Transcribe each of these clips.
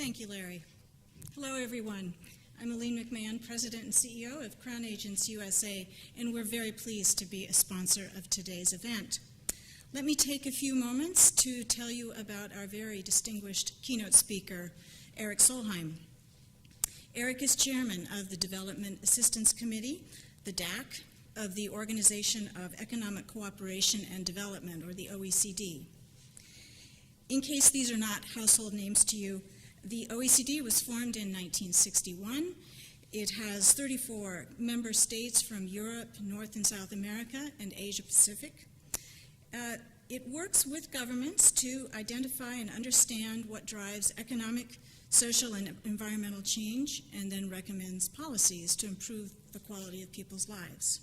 Thank you, Larry. Hello, everyone. I'm Aline McMahon, President and CEO of Crown Agents USA, and we're very pleased to be a sponsor of today's event. Let me take a few moments to tell you about our very distinguished keynote speaker, Erik Solheim. Erik is chairman of the Development Assistance Committee, the DAC, of the Organization of Economic Cooperation and Development, or the OECD. In case these are not household names to you, the OECD was formed in 1961. It has 34 member states from Europe, North and South America, and Asia Pacific. It works with governments to identify and understand what drives economic, social, and environmental change, and then recommends policies to improve the quality of people's lives.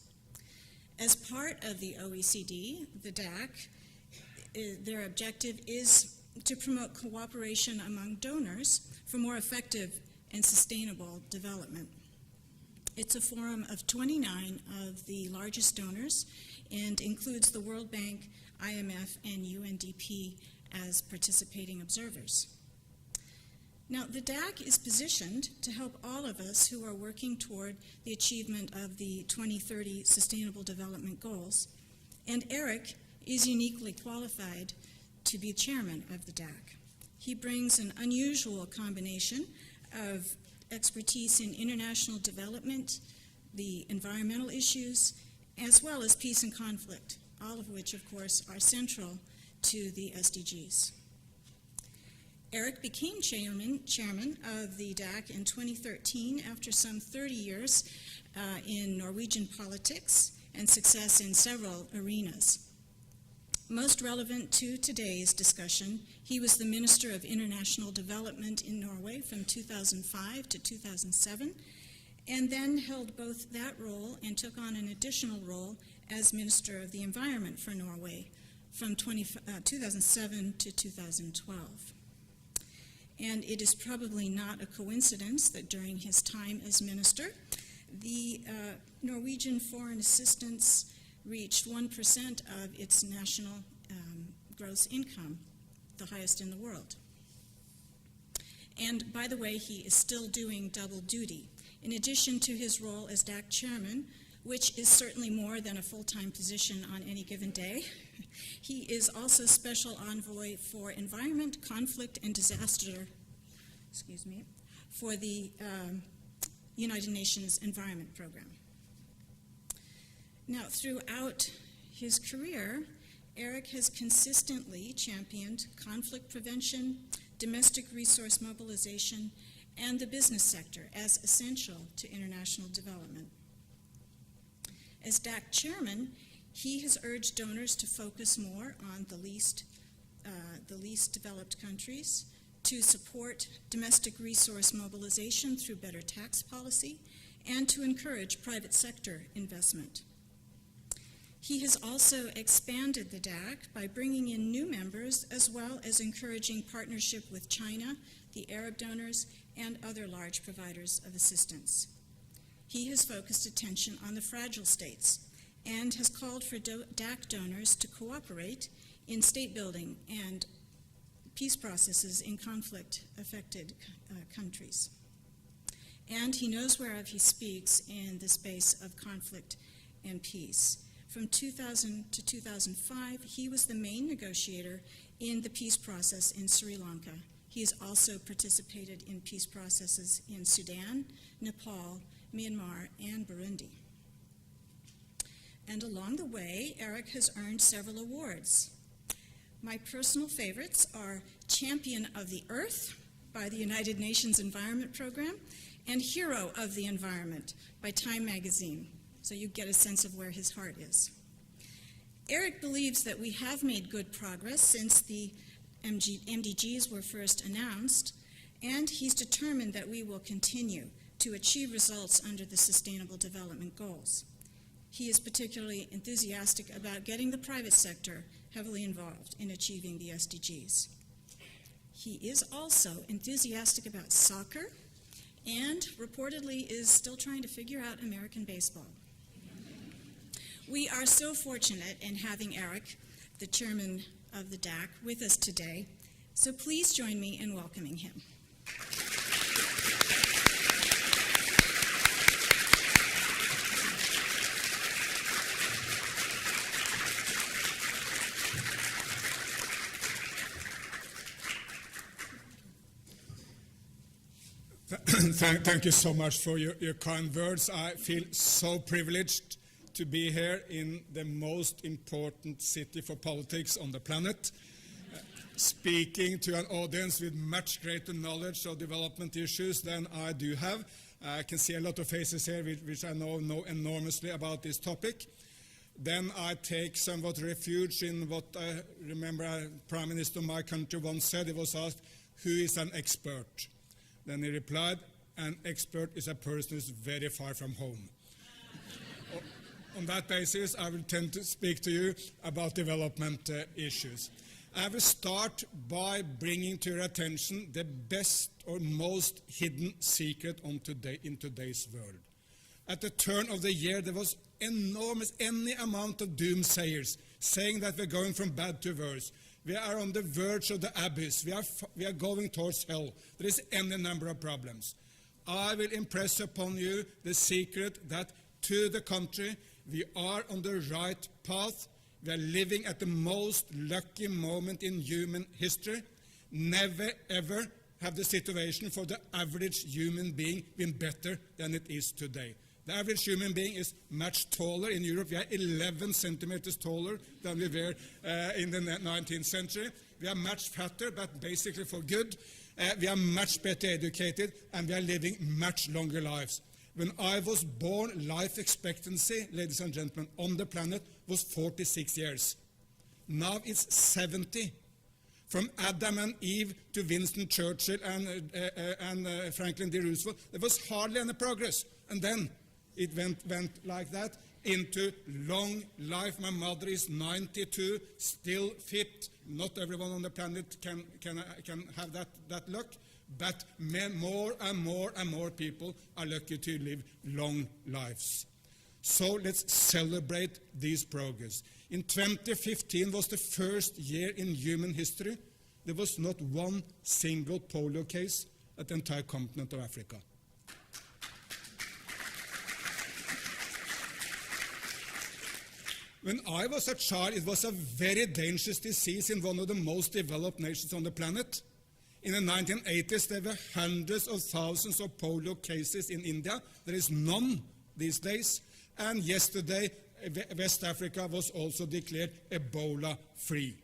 As part of the OECD, the DAC, their objective is to promote cooperation among donors for more effective and sustainable development. It's a forum of 29 of the largest donors and includes the World Bank, IMF, and UNDP as participating observers. Now, the DAC is positioned to help all of us who are working toward the achievement of the 2030 Sustainable Development Goals, and Erik is uniquely qualified to be chairman of the DAC. He brings an unusual combination of expertise in international development, the environmental issues, as well as peace and conflict, all of which, of course, are central to the SDGs. Erik became chairman of the DAC in 2013 after some 30 years in Norwegian politics and success in several arenas. Most relevant to today's discussion, he was the Minister of International Development in Norway from 2005 to 2007, and then held both that role and took on an additional role as Minister of the Environment for Norway from 2007 to 2012. And it is probably not a coincidence that during his time as minister, the Norwegian foreign assistance reached 1% of its national gross income, the highest in the world. And by the way, he is still doing double duty. In addition to his role as DAC chairman, which is certainly more than a full-time position on any given day, he is also special envoy for environment, conflict, and disaster, for the United Nations Environment Program. Now, throughout his career, Erik has consistently championed conflict prevention, domestic resource mobilization, and the business sector as essential to international development. As DAC chairman, he has urged donors to focus more on the least developed countries, to support domestic resource mobilization through better tax policy, and to encourage private sector investment. He has also expanded the DAC by bringing in new members, as well as encouraging partnership with China, the Arab donors, and other large providers of assistance. He has focused attention on the fragile states and has called for DAC donors to cooperate in state building and peace processes in conflict-affected countries. And he knows whereof he speaks in the space of conflict and peace. From 2000 to 2005, he was the main negotiator in the peace process in Sri Lanka. He has also participated in peace processes in Sudan, Nepal, Myanmar, and Burundi. And along the way, Erik has earned several awards. My personal favorites are Champion of the Earth by the United Nations Environment Program and Hero of the Environment by Time Magazine, so you get a sense of where his heart is. Erik believes that we have made good progress since the MDGs were first announced, and he's determined that we will continue to achieve results under the Sustainable Development Goals. He is particularly enthusiastic about getting the private sector heavily involved in achieving the SDGs. He is also enthusiastic about soccer and reportedly is still trying to figure out American baseball. We are so fortunate in having Erik, the chairman of the DAC, with us today, so please join me in welcoming him. Thank you so much for your kind words. I feel so privileged to be here in the most important city for politics on the planet, speaking to an audience with much greater knowledge of development issues than I do have. I can see a lot of faces here which I know enormously about this topic. Then I take somewhat refuge in what I remember a Prime Minister of my country once said. He was asked, who is an expert? Then he replied, an expert is a person who is very far from home. On that basis, I will tend to speak to you about development issues. I will start by bringing to your attention the best or most hidden secret in today's world. At the turn of the year, there was any amount of doomsayers saying that we're going from bad to worse. We are on the verge of the abyss. We are going towards hell. There is any number of problems. I will impress upon you the secret that, to the contrary, we are on the right path. We are living at the most lucky moment in human history. Never, ever have the situation for the average human being been better than it is today. The average human being is much taller. In Europe, we are 11 centimeters taller than we were in the 19th century. We are much fatter, but basically for good. We are much better educated, and we are living much longer lives. When I was born, life expectancy, ladies and gentlemen, on the planet was 46 years. Now it's 70. From Adam and Eve to Winston Churchill and Franklin D. Roosevelt, there was hardly any progress. And then it went like that into long life. My mother is 92, still fit. Not everyone on the planet can have that luck, but more and more people are lucky to live long lives. So let's celebrate this progress. In 2015 was the first year in human history there was not one single polio case at the entire continent of Africa. When I was a child, it was a very dangerous disease in one of the most developed nations on the planet. In the 1980s, there were hundreds of thousands of polio cases in India. There is none these days. And yesterday, West Africa was also declared Ebola-free.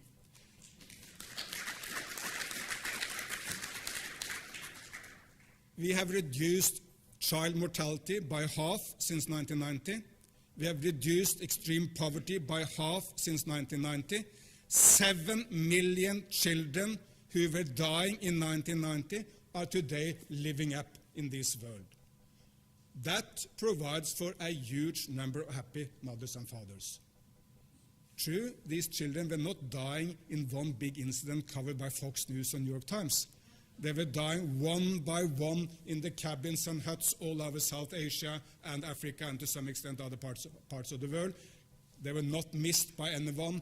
We have reduced child mortality by half since 1990. We have reduced extreme poverty by half since 1990. 7 million children who were dying in 1990 are today living up in this world. That provides for a huge number of happy mothers and fathers. True, these children were not dying in one big incident covered by Fox News and New York Times. They were dying one by one in the cabins and huts all over South Asia and Africa and to some extent other parts of the world. They were not missed by anyone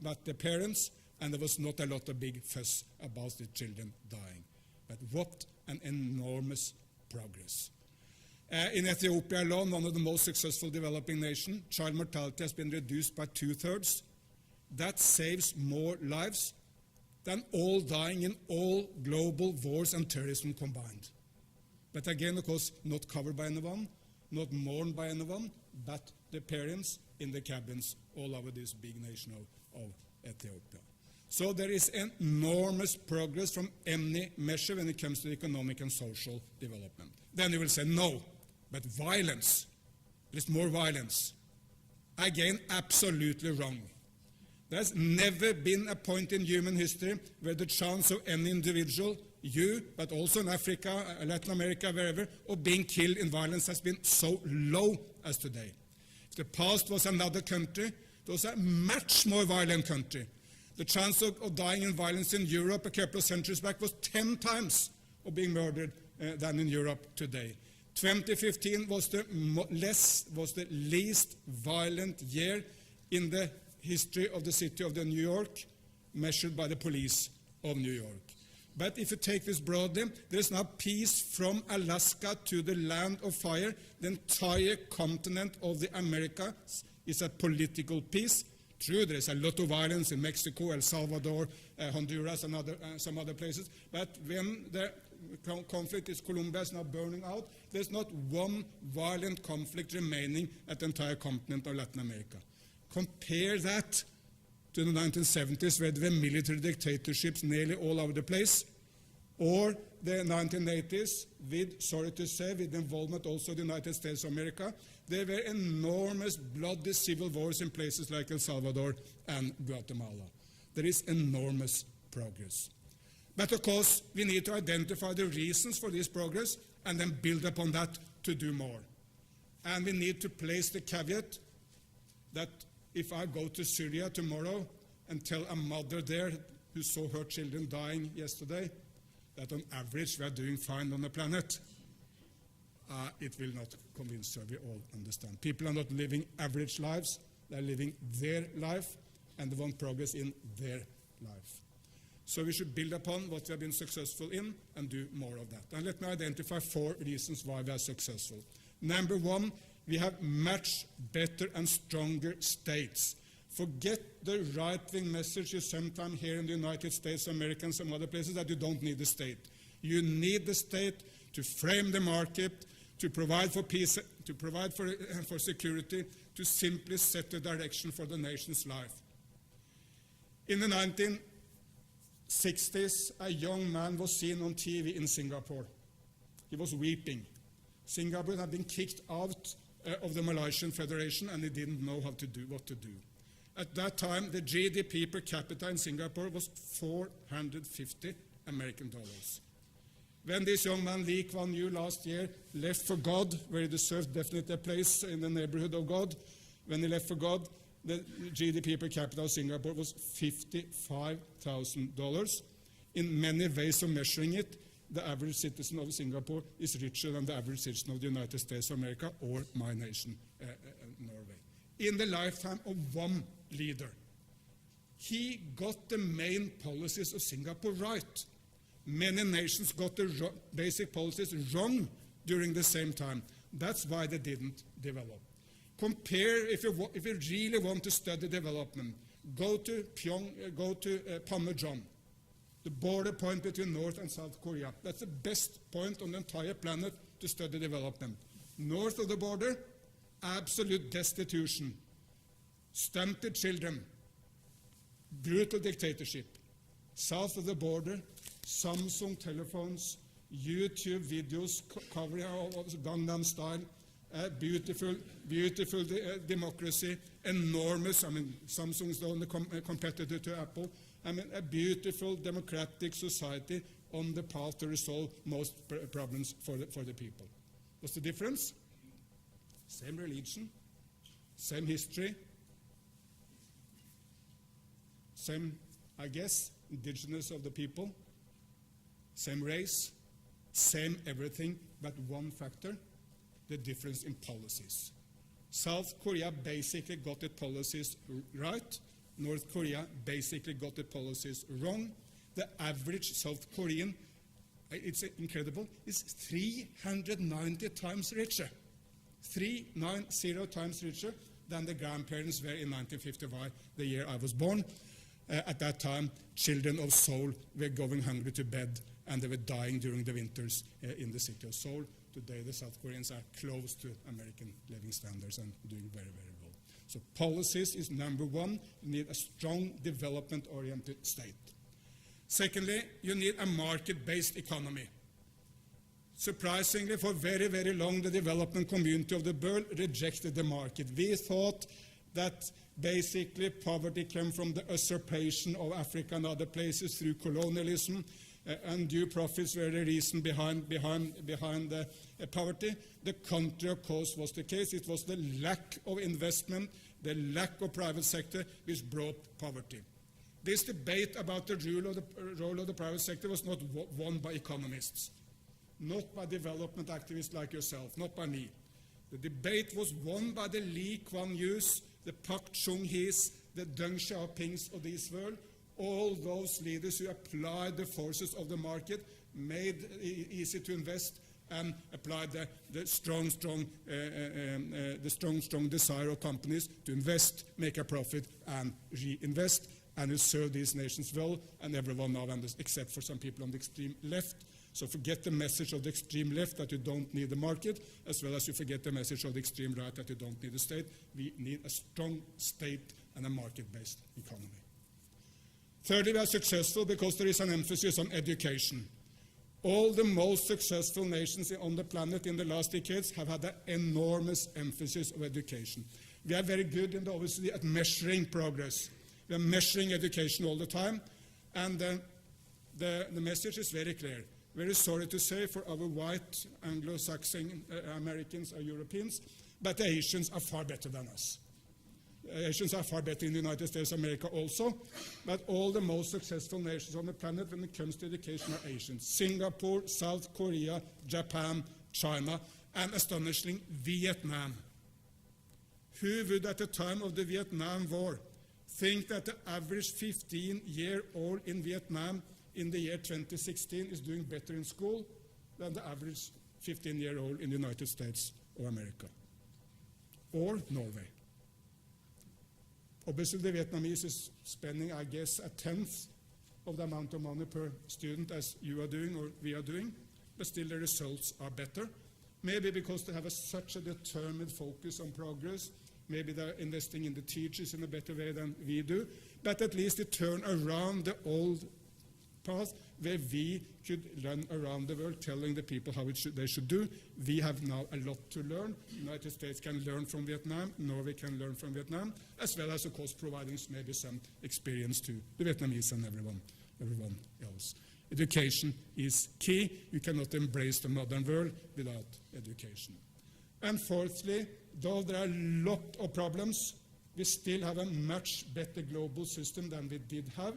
but the parents, and there was not a lot of big fuss about the children dying. But what an enormous progress. In Ethiopia alone, one of the most successful developing nations, child mortality has been reduced by 2/3. That saves more lives than all dying in all global wars and terrorism combined. But again, of course, not covered by anyone, not mourned by anyone, but the parents in the cabins all over this big nation of Ethiopia. So there is enormous progress from any measure when it comes to economic and social development. Then you will say, no, but violence, there is more violence. Again, absolutely wrong. There has never been a point in human history where the chance of any individual, you, but also in Africa, Latin America, wherever, of being killed in violence has been so low as today. If the past was another country, it was a much more violent country. The chance of dying in violence in Europe a couple of centuries back was 10 times of being murdered than in Europe today. 2015 was the least violent year in the history of the city of New York, measured by the police of New York. But if you take this broadly, there is now peace from Alaska to the land of fire. The entire continent of the Americas is at political peace. True, there is a lot of violence in Mexico, El Salvador, Honduras, and some other places. But when the conflict is Colombia is now burning out. There's not one violent conflict remaining at the entire continent of Latin America. Compare that to the 1970s, where there were military dictatorships nearly all over the place, or the 1980s, with, sorry to say, with the involvement also of the United States of America. There were enormous bloody civil wars in places like El Salvador and Guatemala. There is enormous progress. But of course, we need to identify the reasons for this progress and then build upon that to do more. And we need to place the caveat that if I go to Syria tomorrow and tell a mother there who saw her children dying yesterday that on average we are doing fine on the planet, it will not convince her. We all understand. People are not living average lives. They are living their life, and they want progress in their life. So we should build upon what we have been successful in and do more of that. And let me identify 4 reasons why we are successful. Number 1, we have much better and stronger states. Forget the right-wing message you sometimes hear in the United States of America and some other places that you don't need the state. You need the state to frame the market, to provide for peace, to provide for security, to simply set the direction for the nation's life. In the 1960s, a young man was seen on TV in Singapore. He was weeping. Singapore had been kicked out of the Malaysian Federation, and he didn't know what to do. At that time, the GDP per capita in Singapore was $450 American. When this young man, Lee Kuan Yew, last year left for God, where he deserved definitely a place in the neighborhood of God, when he left for God, the GDP per capita of Singapore was $55,000. In many ways of measuring it, the average citizen of Singapore is richer than the average citizen of the United States of America or my nation, Norway. In the lifetime of one leader, he got the main policies of Singapore right. Many nations got the basic policies wrong during the same time. That's why they didn't develop. Compare, if you really want to study development, go to Panmunjom, the border point between North and South Korea. That's the best point on the entire planet to study development. North of the border, absolute destitution, stunted children, brutal dictatorship. South of the border, Samsung telephones, YouTube videos covering Gangnam Style, beautiful democracy, enormous, Samsung is the only competitor to Apple, a beautiful democratic society on the path to resolve most problems for the people. What's the difference? Same religion, same history, same, I guess, indigenous of the people, same race, same everything, but one factor, the difference in policies. South Korea basically got the policies right. North Korea basically got the policies wrong. The average South Korean, it's incredible, is 390 times richer. 390 times richer than the grandparents were in 1955, the year I was born. At that time, children of Seoul were going hungry to bed, and they were dying during the winters in the city of Seoul. Today, the South Koreans are close to American living standards and doing very, very well. So policies is number 1. You need a strong development-oriented state. Secondly, you need a market-based economy. Surprisingly, for very, very long, the development community of the world rejected the market. We thought that basically poverty came from the usurpation of Africa and other places through colonialism. Undue profits were the reason behind the poverty. The contrary, of course, was the case. It was the lack of investment, the lack of private sector, which brought poverty. This debate about the role of the private sector was not won by economists, not by development activists like yourself, not by me. The debate was won by the Lee Kuan Yews, the Pak Chung-hees, the Deng Xiaopings of this world, all those leaders who applied the forces of the market, made it easy to invest, and applied the strong desire of companies to invest, make a profit, and reinvest, and it served these nations well, and everyone now, except for some people on the extreme left, So forget the message of the extreme left that you don't need the market, as well as you forget the message of the extreme right that you don't need the state. We need a strong state and a market-based economy. Thirdly, we are successful because there is an emphasis on education. All the most successful nations on the planet in the last decades have had an enormous emphasis on education. We are very good in the OECD at measuring progress. We are measuring education all the time, and the message is very clear. Very sorry to say for our white Anglo-Saxon Americans or Europeans, but the Asians are far better than us. Asians are far better in the United States of America also, but all the most successful nations on the planet when it comes to education are Asians. Singapore, South Korea, Japan, China, and astonishingly, Vietnam. Who would at the time of the Vietnam War think that the average 15-year-old in Vietnam in the year 2016 is doing better in school than the average 15-year-old in the United States of America or Norway? Obviously, the Vietnamese is spending, I guess, a tenth of the amount of money per student as you are doing or we are doing, but still the results are better. Maybe because they have such a determined focus on progress. Maybe they're investing in the teachers in a better way than we do, but at least they turn around the old path where we could run around the world telling the people how they should do. We have now a lot to learn. The United States can learn from Vietnam, Norway can learn from Vietnam, as well as, of course, providing maybe some experience to the Vietnamese and everyone else. Education is key. You cannot embrace the modern world without education. And fourthly, though there are a lot of problems, we still have a much better global system than we did have.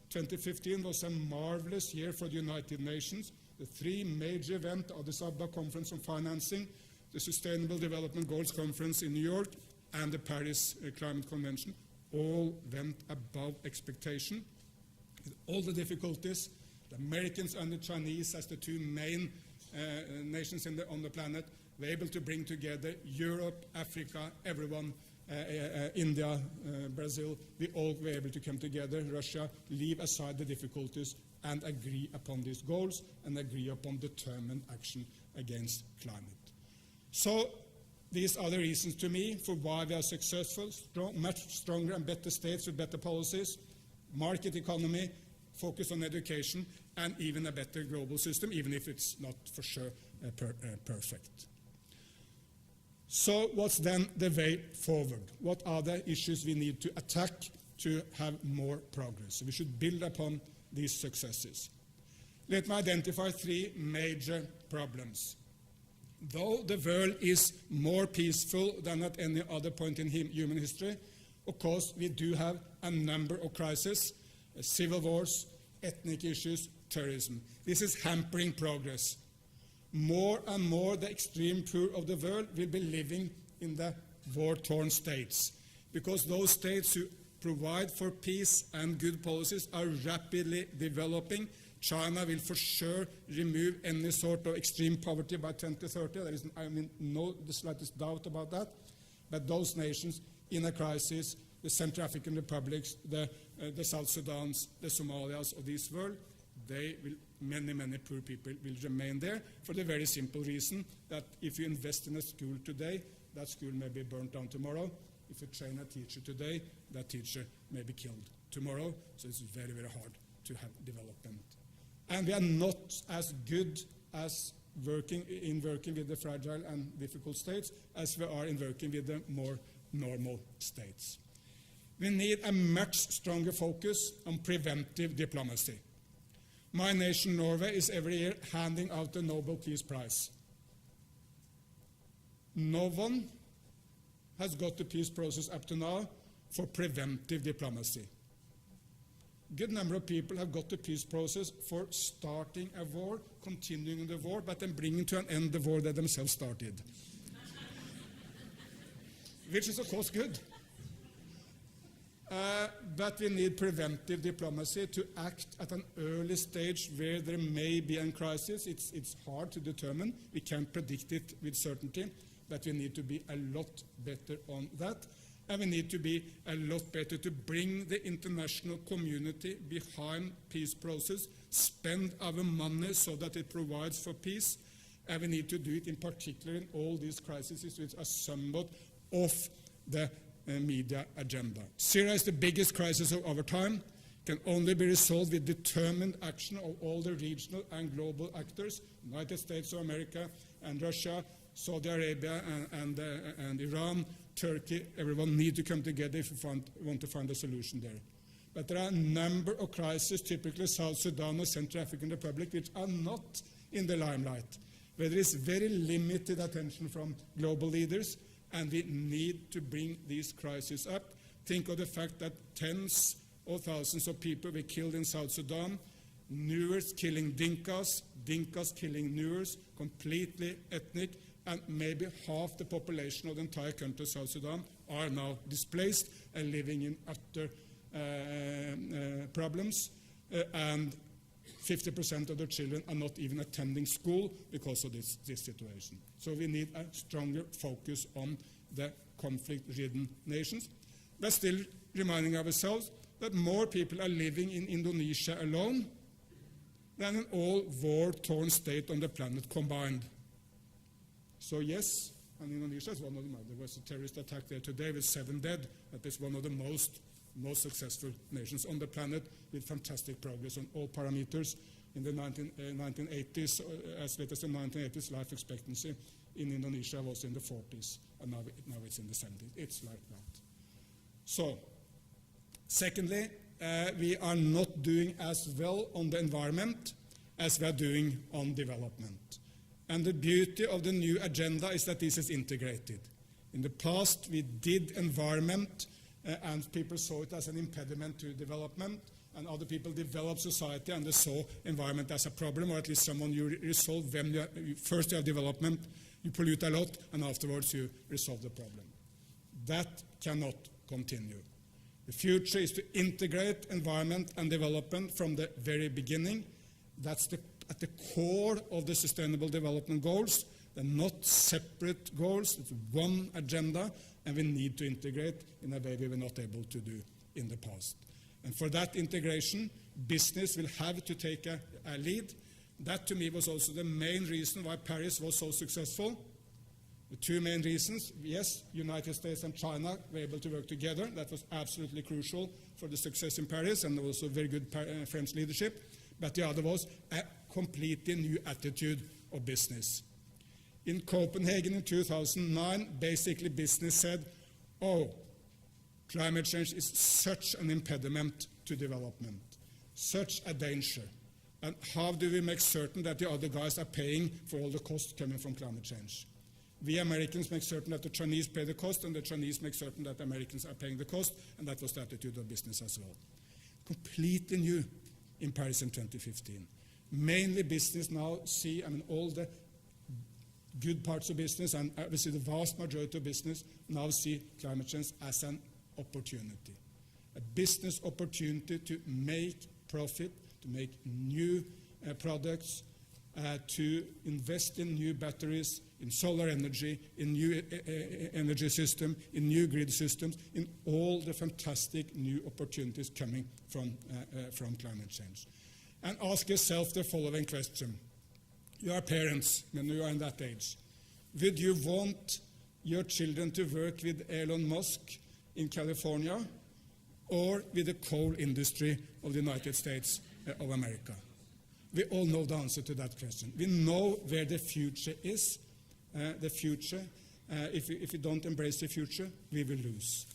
2015 was a marvelous year for the United Nations. The three major events are the Addis Conference on Financing, the Sustainable Development Goals Conference in New York, and the Paris Climate Convention, all went above expectation. With all the difficulties, the Americans and the Chinese as the two main nations on the planet were able to bring together Europe, Africa, everyone, India, Brazil. We all were able to come together, Russia, leave aside the difficulties and agree upon these goals and agree upon determined action against climate. So these are the reasons to me for why we are successful, much stronger and better states with better policies, market economy, focus on education, and even a better global system, even if it's not for sure perfect. So what's then the way forward? What are the issues we need to attack to have more progress? So we should build upon these successes. Let me identify three major problems. Though the world is more peaceful than at any other point in human history, of course we do have a number of crises, civil wars, ethnic issues, terrorism. This is hampering progress. More and more the extreme poor of the world will be living in the war-torn states, because those states who provide for peace and good policies are rapidly developing. China will for sure remove any sort of extreme poverty by 2030. There is, no the slightest doubt about that. But those nations in a crisis, the Central African Republics, the South Sudans, the Somalias of this world, many poor people will remain there for the very simple reason that if you invest in a school today, that school may be burnt down tomorrow. If you train a teacher today, that teacher may be killed tomorrow. So it's very, very hard to have development. And we are not as good as working with the fragile and difficult states as we are in working with the more normal states. We need a much stronger focus on preventive diplomacy. My nation, Norway, is every year handing out the Nobel Peace Prize. No one has got the peace process up to now for preventive diplomacy. A good number of people have got the peace process for starting a war, continuing the war, but then bringing to an end the war they themselves started. Which is, of course, good. But we need preventive diplomacy to act at an early stage where there may be a crisis. It's hard to determine. We can't predict it with certainty, but we need to be a lot better on that. And we need to be a lot better to bring the international community behind peace process, spend our money so that it provides for peace, and we need to do it in particular in all these crises which are somewhat off the media agenda. Syria is the biggest crisis of our time, can only be resolved with determined action of all the regional and global actors, United States of America and Russia, Saudi Arabia and Iran, Turkey. Everyone needs to come together if we want to find a solution there. But there are a number of crises, typically South Sudan or Central African Republic, which are not in the limelight, where there is very limited attention from global leaders, and we need to bring these crises up. Think of the fact that tens of thousands of people were killed in South Sudan, Nuers killing Dinkas, Dinkas killing Nuers, completely ethnic, and maybe half the population of the entire country of South Sudan are now displaced and living in utter problems, and 50% of their children are not even attending school because of this situation. So we need a stronger focus on the conflict-ridden nations, but still reminding ourselves that more people are living in Indonesia alone than in all war-torn states on the planet combined. So yes, and Indonesia is one of them. There was a terrorist attack there today with 7 dead. That is one of the most successful nations on the planet with fantastic progress on all parameters. In the 1980s, as late as the 1980s, life expectancy in Indonesia was in the 40s, and now it's in the 70s. It's like that. So, secondly, we are not doing as well on the environment as we are doing on development. And the beauty of the new agenda is that this is integrated. In the past, we did environment, and people saw it as an impediment to development, and other people developed society and they saw environment as a problem, or at least someone you resolve when first you have development, you pollute a lot, and afterwards you resolve the problem. That cannot continue. The future is to integrate environment and development from the very beginning. That's at the core of the Sustainable Development Goals. They're not separate goals, it's one agenda, and we need to integrate in a way we were not able to do in the past. And for that integration, business will have to take a lead. That, to me, was also the main reason why Paris was so successful. The 2 main reasons: yes, United States and China were able to work together. That was absolutely crucial for the success in Paris, and also very good French leadership. But the other was a completely new attitude of business. In Copenhagen in 2009, basically business said, oh, climate change is such an impediment to development, such a danger. And how do we make certain that the other guys are paying for all the costs coming from climate change? We Americans make certain that the Chinese pay the cost, and the Chinese make certain that the Americans are paying the cost, and that was the attitude of business as well. Completely new in Paris in 2015. Mainly business now see, all the good parts of business, and obviously the vast majority of business now see climate change as an opportunity. A business opportunity to make profit, to make new products, to invest in new batteries, in solar energy, in new energy system, in new grid systems, in all the fantastic new opportunities coming from climate change. And ask yourself the following question. You are parents when you are in that age. Would you want your children to work with Elon Musk in California or with the coal industry of the United States of America? We all know the answer to that question. We know where the future is. If we don't embrace the future, we will lose.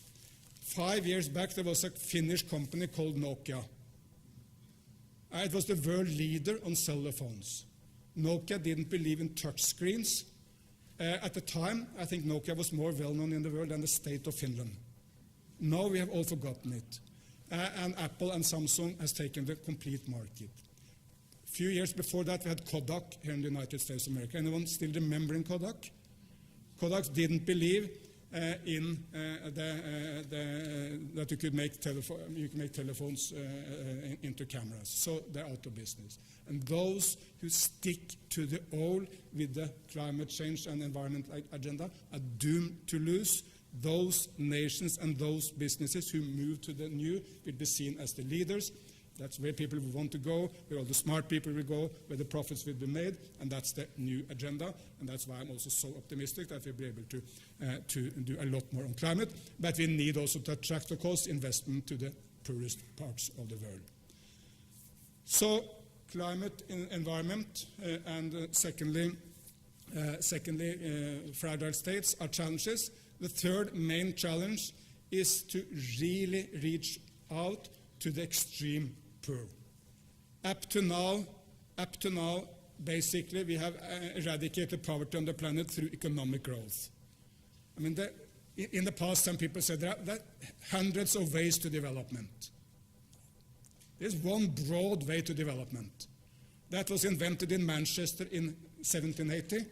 5 years back, there was a Finnish company called Nokia. It was the world leader on cellular phones. Nokia didn't believe in touch screens. At the time, I think Nokia was more well-known in the world than the state of Finland. Now we have all forgotten it. And Apple and Samsung has taken the complete market. A few years before that, we had Kodak here in the United States of America. Anyone still remembering Kodak? Kodak didn't believe that you could make telephones into cameras. So they're out of business. And those who stick to the old with the climate change and environment agenda are doomed to lose. those nations and those businesses who move to the new will be seen as the leaders. That's where people will want to go, where all the smart people will go, where the profits will be made, and that's the new agenda. And that's why I'm also so optimistic that we'll be able to do a lot more on climate. But we need also to attract, of course, investment to the poorest parts of the world. So, climate, environment, and secondly, fragile states are challenges. The third main challenge is to really reach out to the extreme poor. Up to now, basically, we have eradicated poverty on the planet through economic growth. I mean, in the past, some people said there are hundreds of ways to development. There's one broad way to development. That was invented in Manchester in 1780.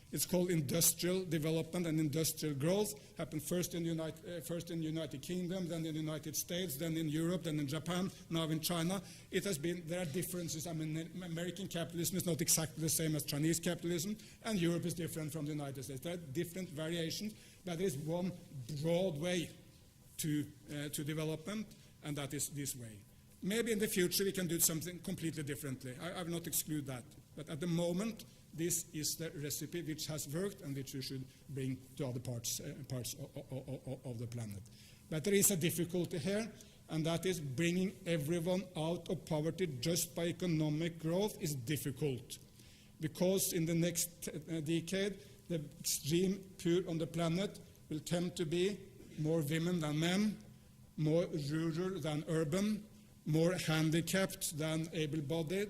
It's called industrial development and industrial growth. Happened first in the United Kingdom, then in the United States, then in Europe, then in Japan, now in China. There are differences. I mean, American capitalism is not exactly the same as Chinese capitalism, and Europe is different from the United States. There are different variations, but there is one broad way to development, and that is this way. Maybe in the future we can do something completely differently. I will not exclude that. But at the moment, this is the recipe which has worked and which we should bring to other parts of the planet. But there is a difficulty here, and that is bringing everyone out of poverty just by economic growth is difficult. Because in the next decade, the extreme poor on the planet will tend to be more women than men, more rural than urban, more handicapped than able-bodied,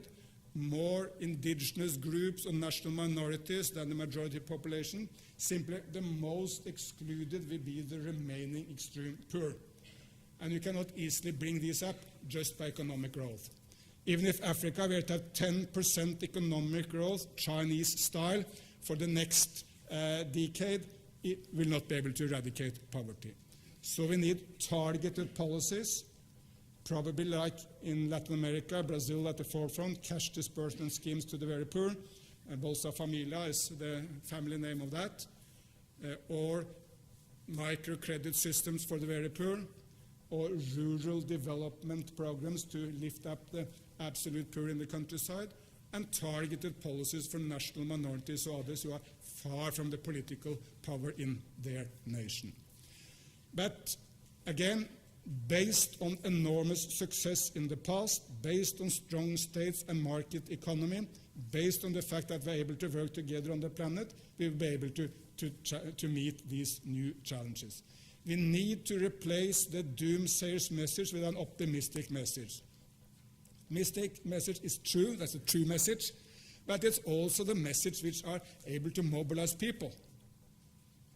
more indigenous groups or national minorities than the majority population. Simply, the most excluded will be the remaining extreme poor. And you cannot easily bring these up just by economic growth. Even if Africa were to have 10% economic growth, Chinese style, for the next decade, it will not be able to eradicate poverty. So we need targeted policies, probably like in Latin America, Brazil at the forefront, cash disbursement schemes to the very poor. Bolsa Familia is the family name of that. Or microcredit systems for the very poor, or rural development programs to lift up the absolute poor in the countryside, and targeted policies for national minorities or others who are far from the political power in their nation. But again, based on enormous success in the past, based on strong states and market economy, based on the fact that we're able to work together on the planet, we will be able to meet these new challenges. We need to replace the doomsayer's message with an optimistic message. Optimistic message is true, that's a true message, but it's also the message which are able to mobilize people.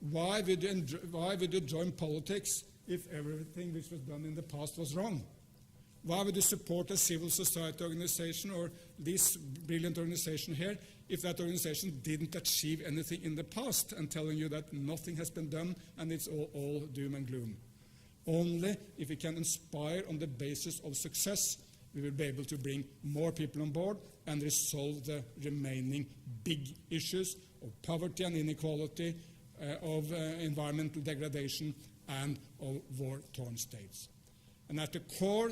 Why would you join politics if everything which was done in the past was wrong? Why would you support a civil society organization or this brilliant organization here if that organization didn't achieve anything in the past and telling you that nothing has been done and it's all doom and gloom? Only if we can inspire on the basis of success, we will be able to bring more people on board and resolve the remaining big issues of poverty and inequality, of environmental degradation, and of war-torn states. And at the core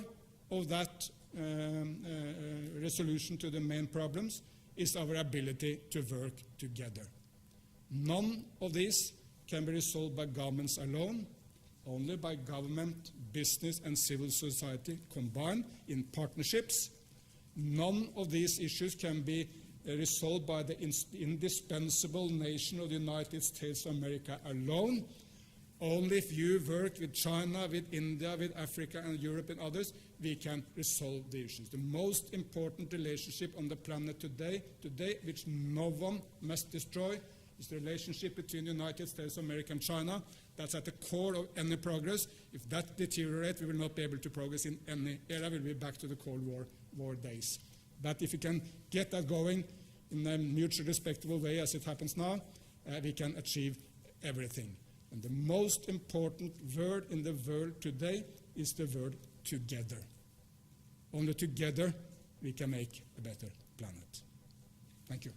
of that resolution to the main problems is our ability to work together. None of these can be resolved by governments alone, only by government, business, and civil society combined in partnerships. None of these issues can be resolved by the indispensable nation of the United States of America alone. Only if you work with China, with India, with Africa and Europe and others, we can resolve the issues. The most important relationship on the planet today, which no one must destroy, is the relationship between the United States of America and China. That's at the core of any progress. If that deteriorates, we will not be able to progress in any era. We'll be back to the Cold War days. But if we can get that going in a mutually respectable way as it happens now, we can achieve everything. And the most important word in the world today is the word together. Only together we can make a better planet. Thank you.